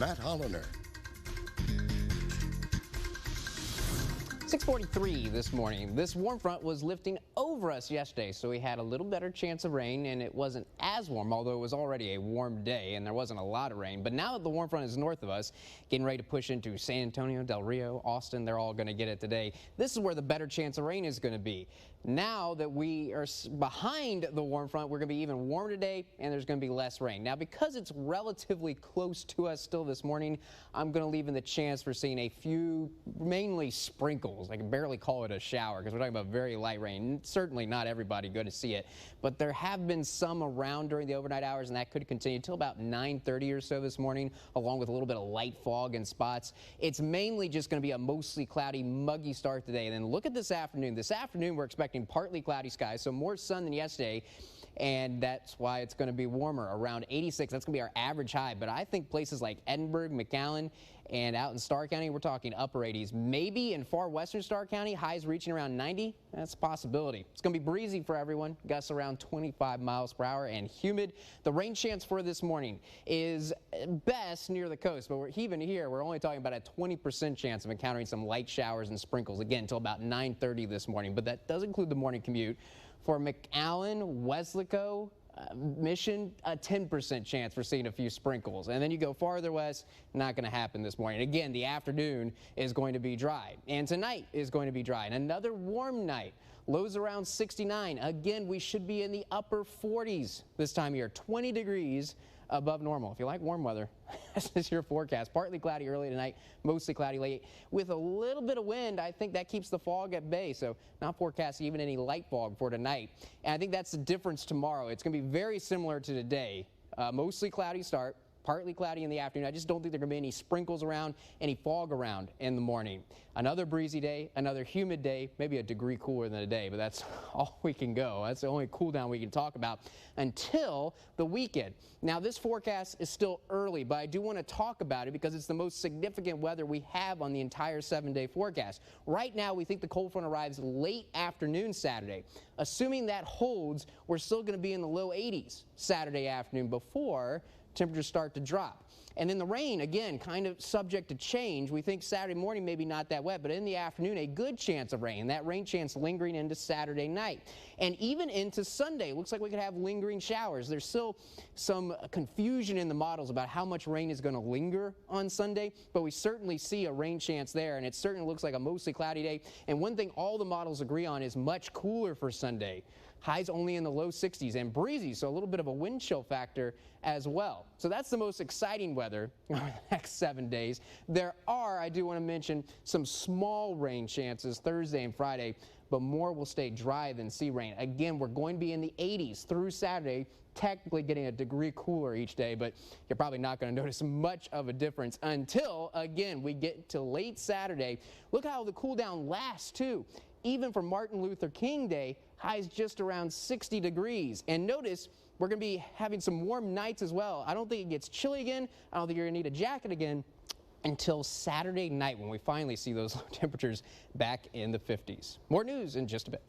Matt Holliner. 6:43 this morning. This warm front was lifting over us yesterday, so we had a little better chance of rain, and it wasn't as warm, although it was already a warm day and there wasn't a lot of rain. But now that the warm front is north of us, getting ready to push into San Antonio, Del Rio, Austin, they're all going to get it today. This is where the better chance of rain is going to be. Now that we are behind the warm front, we're going to be even warmer today, and there's going to be less rain. Now, because it's relatively close to us still this morning, I'm going to leave in the chance for seeing a few, mainly sprinkles. I can barely call it a shower because we're talking about very light rain. Certainly not everybody going to see it, but there have been some around during the overnight hours, and that could continue until about 9:30 or so this morning, along with a little bit of light fog in spots. It's mainly just going to be a mostly cloudy, muggy start today. And then look at this afternoon. This afternoon, we're expecting partly cloudy skies, so more sun than yesterday, and that's why it's going to be warmer, around 86. That's going to be our average high. But I think places like Edinburgh, McAllen, and out in Starr County, we're talking upper 80s. Maybe in far western Starr County, highs reaching around 90. That's a possibility. It's going to be breezy for everyone. Gusts around 25 miles per hour and humid. The rain chance for this morning is best near the coast, but even here, we're only talking about a 20% chance of encountering some light showers and sprinkles, again, until about 9:30 this morning. But that does include the morning commute. For McAllen, Weslaco, Mission, a 10% chance for seeing a few sprinkles. And then you go farther west, not going to happen this morning. Again, the afternoon is going to be dry, and tonight is going to be dry. And another warm night, lows around 69. Again, we should be in the upper 40s this time of year, 20 degrees above normal. If you like warm weather, this is your forecast. Partly cloudy early tonight, mostly cloudy late. With a little bit of wind, I think that keeps the fog at bay, so not forecasting even any light fog for tonight. And I think that's the difference tomorrow. It's going to be very similar to today. Mostly cloudy start, partly cloudy in the afternoon. I just don't think there are going to be any sprinkles around, any fog around in the morning. Another breezy day, another humid day, maybe a degree cooler than a day, but that's all we can go. That's the only cool down we can talk about until the weekend. Now, this forecast is still early, but I do want to talk about it because it's the most significant weather we have on the entire 7-day forecast. Right now, we think the cold front arrives late afternoon Saturday. Assuming that holds, we're still going to be in the low 80s Saturday afternoon before temperatures start to drop. And then the rain, again, kind of subject to change. We think Saturday morning maybe not that wet, but in the afternoon a good chance of rain. That rain chance lingering into Saturday night. And even into Sunday, looks like we could have lingering showers. There's still some confusion in the models about how much rain is going to linger on Sunday, but we certainly see a rain chance there, and it certainly looks like a mostly cloudy day. And one thing all the models agree on is much cooler for Sunday. Highs only in the low 60s and breezy, so a little bit of a wind chill factor as well. So that's the most exciting weather over the next 7 days. There are, I do want to mention, some small rain chances Thursday and Friday, but more will stay dry than sea rain. Again, we're going to be in the 80s through Saturday, technically getting a degree cooler each day, but you're probably not going to notice much of a difference until, again, we get to late Saturday. Look how the cool down lasts, too. Even for Martin Luther King Day, highs just around 60 degrees. And notice we're going to be having some warm nights as well. I don't think it gets chilly again. I don't think you're going to need a jacket again until Saturday night when we finally see those low temperatures back in the 50s. More news in just a bit.